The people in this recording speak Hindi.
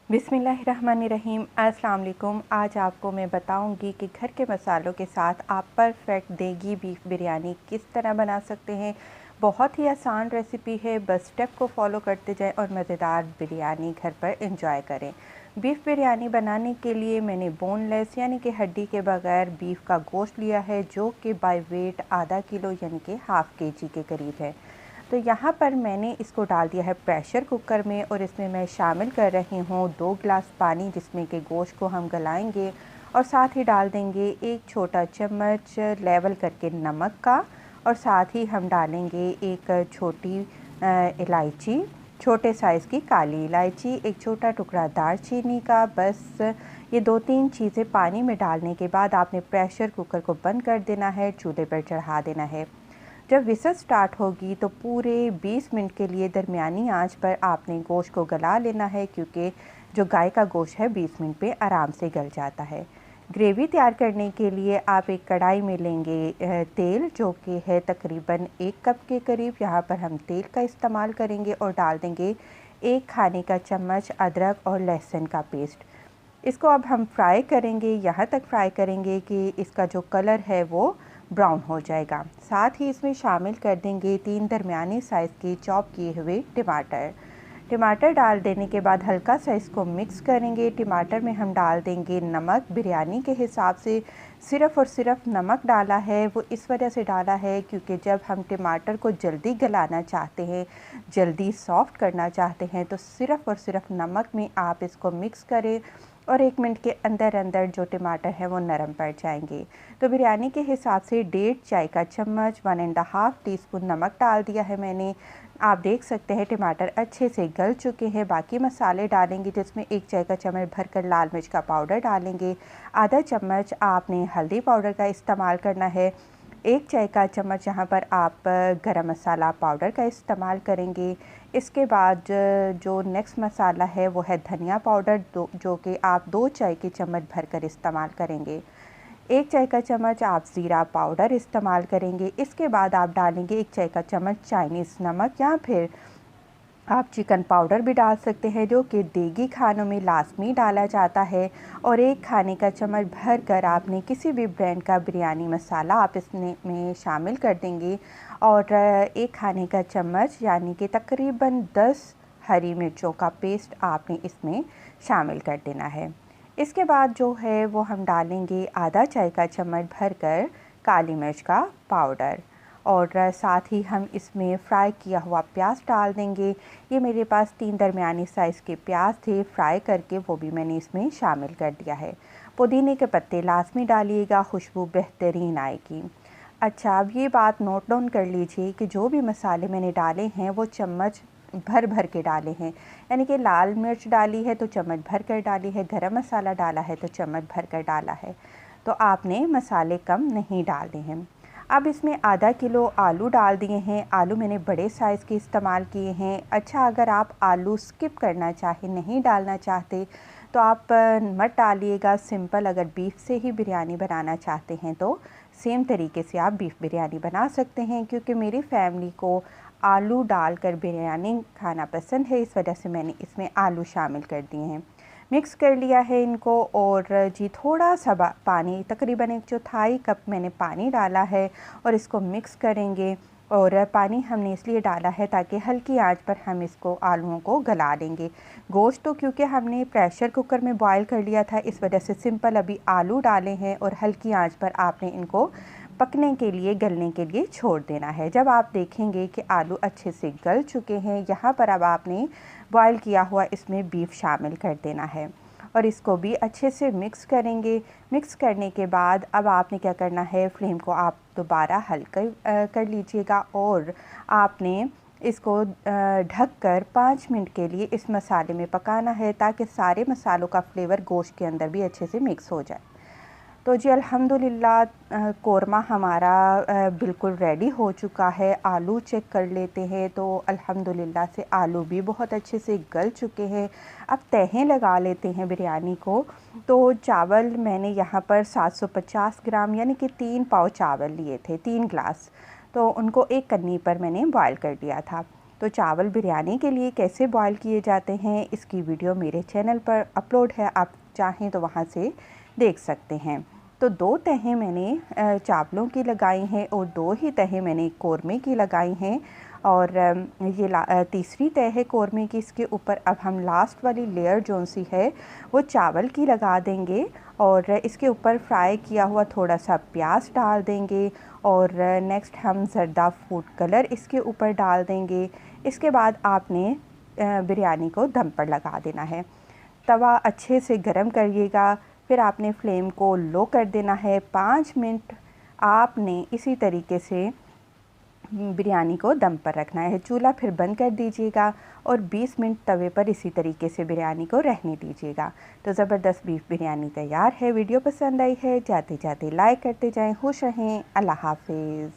बिस्मिल्लाहिर्रहमानिर्रहीम। अस्सलाम वालेकुम। आज आपको मैं बताऊंगी कि घर के मसालों के साथ आप परफेक्ट देगी बीफ बिरयानी किस तरह बना सकते हैं। बहुत ही आसान रेसिपी है, बस स्टेप को फॉलो करते जाएं और मज़ेदार बिरयानी घर पर एंजॉय करें। बीफ बिरयानी बनाने के लिए मैंने बोनलेस यानी कि हड्डी के बगैर बीफ का गोश्त लिया है, जो कि बाय वेट आधा किलो यानी कि हाफ़ केजी के करीब है। तो यहाँ पर मैंने इसको डाल दिया है प्रेशर कुकर में और इसमें मैं शामिल कर रही हूँ 2 गिलास पानी, जिसमें कि गोश्त को हम गलाएंगे और साथ ही डाल देंगे 1 छोटा चम्मच लेवल करके नमक का, और साथ ही हम डालेंगे एक छोटी इलायची, छोटे साइज़ की काली इलायची, एक छोटा टुकड़ा दालचीनी का। बस ये 2-3 चीज़ें पानी में डालने के बाद आपने प्रेशर कुकर को बंद कर देना है, चूल्हे पर चढ़ा देना है। जब विसल स्टार्ट होगी तो पूरे 20 मिनट के लिए दरमियानी आंच पर आपने गोश्त को गला लेना है, क्योंकि जो गाय का गोश्त है 20 मिनट पे आराम से गल जाता है। ग्रेवी तैयार करने के लिए आप एक कढ़ाई में लेंगे तेल, जो कि है तकरीबन 1 कप के करीब। यहाँ पर हम तेल का इस्तेमाल करेंगे और डाल देंगे 1 खाने का चम्मच अदरक और लहसुन का पेस्ट। इसको अब हम फ्राई करेंगे, यहाँ तक फ्राई करेंगे कि इसका जो कलर है वो ब्राउन हो जाएगा। साथ ही इसमें शामिल कर देंगे 3 दरमियानी साइज़ के चॉप किए हुए टमाटर डाल देने के बाद हल्का सा इसको मिक्स करेंगे। टमाटर में हम डाल देंगे नमक, बिरयानी के हिसाब से सिर्फ़ और सिर्फ नमक डाला है। वो इस वजह से डाला है क्योंकि जब हम टमाटर को जल्दी गलाना चाहते हैं, जल्दी सॉफ्ट करना चाहते हैं, तो सिर्फ़ और सिर्फ नमक में आप इसको मिक्स करें और 1 मिनट के अंदर अंदर जो टमाटर है वो नरम पड़ जाएंगे। तो बिरयानी के हिसाब से 1.5 चाय का चम्मच 1.5 टीस्पून नमक डाल दिया है मैंने। आप देख सकते हैं टमाटर अच्छे से गल चुके हैं। बाकी मसाले डालेंगे, जिसमें 1 चाय का चम्मच भरकर लाल मिर्च का पाउडर डालेंगे, आधा चम्मच आपने हल्दी पाउडर का इस्तेमाल करना है, 1 चाय का चम्मच यहाँ पर आप गरम मसाला पाउडर का इस्तेमाल करेंगे। इसके बाद जो नेक्स्ट मसाला है वो है धनिया पाउडर, जो कि आप 2 चाय के चम्मच भरकर इस्तेमाल करेंगे। 1 चाय का चम्मच आप ज़ीरा पाउडर इस्तेमाल करेंगे। इसके बाद आप डालेंगे 1 चाय का चम्मच चाइनीज़ नमक, या फिर आप चिकन पाउडर भी डाल सकते हैं, जो कि देगी खानों में लाजमी डाला जाता है। और 1 खाने का चम्मच भर कर आपने किसी भी ब्रांड का बिरयानी मसाला आप इसमें में शामिल कर देंगे, और 1 खाने का चम्मच यानी कि तकरीबन 10 हरी मिर्चों का पेस्ट आपने इसमें शामिल कर देना है। इसके बाद जो है वो हम डालेंगे आधा चाय का चम्मच भरकर काली मिर्च का पाउडर, और साथ ही हम इसमें फ्राई किया हुआ प्याज डाल देंगे। ये मेरे पास 3 दरमियानी साइज़ के प्याज थे, फ्राई करके वो भी मैंने इसमें शामिल कर दिया है। पुदीने के पत्ते लाजमी डालिएगा, खुशबू बेहतरीन आएगी। अच्छा, अब ये बात नोट डाउन कर लीजिए कि जो भी मसाले मैंने डाले हैं वो चम्मच भर भर के डाले हैं, यानी कि लाल मिर्च डाली है तो चम्मच भर कर डाली है, गरम मसाला डाला है तो चम्मच भर कर डाला है। तो आपने मसाले कम नहीं डालने हैं। अब इसमें आधा किलो आलू डाल दिए हैं। आलू मैंने बड़े साइज़ के इस्तेमाल किए हैं। अच्छा, अगर आप आलू स्किप करना चाहें, नहीं डालना चाहते, तो आप मत डालिएगा। सिंपल अगर बीफ से ही बिरयानी बनाना चाहते हैं तो सेम तरीके से आप बीफ बिरयानी बना सकते हैं, क्योंकि मेरी फैमिली को आलू डालकर बिरयानी खाना पसंद है, इस वजह से मैंने इसमें आलू शामिल कर दिए हैं। मिक्स कर लिया है इनको, और जी थोड़ा सा पानी, तकरीबन 1/4 कप मैंने पानी डाला है, और इसको मिक्स करेंगे। और पानी हमने इसलिए डाला है ताकि हल्की आंच पर हम इसको आलूओं को गला लेंगे। गोश्त तो क्योंकि हमने प्रेशर कुकर में बॉईल कर लिया था, इस वजह से सिंपल अभी आलू डाले हैं, और हल्की आंच पर आपने इनको पकने के लिए, गलने के लिए छोड़ देना है। जब आप देखेंगे कि आलू अच्छे से गल चुके हैं, यहाँ पर अब आपने बॉईल किया हुआ इसमें बीफ शामिल कर देना है, और इसको भी अच्छे से मिक्स करेंगे। मिक्स करने के बाद अब आपने क्या करना है, फ्लेम को आप दोबारा हल्का कर लीजिएगा, और आपने इसको ढक कर 5 मिनट के लिए इस मसाले में पकाना है, ताकि सारे मसालों का फ्लेवर गोश्त के अंदर भी अच्छे से मिक्स हो जाए। तो जी अल्हम्दुलिल्लाह कोरमा हमारा बिल्कुल रेडी हो चुका है। आलू चेक कर लेते हैं, तो अल्हम्दुलिल्लाह से आलू भी बहुत अच्छे से गल चुके हैं। अब तहें लगा लेते हैं बिरयानी को। तो चावल मैंने यहाँ पर 750 ग्राम यानी कि 3 पाव चावल लिए थे, 3 गिलास। तो उनको एक कन्नी पर मैंने बॉयल कर दिया था। तो चावल बिरयानी के लिए कैसे बॉईल किए जाते हैं इसकी वीडियो मेरे चैनल पर अपलोड है, आप चाहें तो वहाँ से देख सकते हैं। तो 2 तहें मैंने चावलों की लगाई हैं और 2 ही तहें मैंने कोरमे की लगाई हैं। और ये तीसरी तह है कोरमे की। इसके ऊपर अब हम लास्ट वाली लेयर जो सी है वो चावल की लगा देंगे और इसके ऊपर फ्राई किया हुआ थोड़ा सा प्याज डाल देंगे और नेक्स्ट हम ज़र्दा फूड कलर इसके ऊपर डाल देंगे। इसके बाद आपने बिरयानी को दम पर लगा देना है। तवा अच्छे से गरम करिएगा, फिर आपने फ्लेम को लो कर देना है। 5 मिनट आपने इसी तरीके से बिरयानी को दम पर रखना है। चूल्हा फिर बंद कर दीजिएगा और 20 मिनट तवे पर इसी तरीके से बिरयानी को रहने दीजिएगा। तो ज़बरदस्त बीफ बिरयानी तैयार है। वीडियो पसंद आई है जाते जाते लाइक करते जाएं। खुश रहें। अल्लाह हाफ़िज़।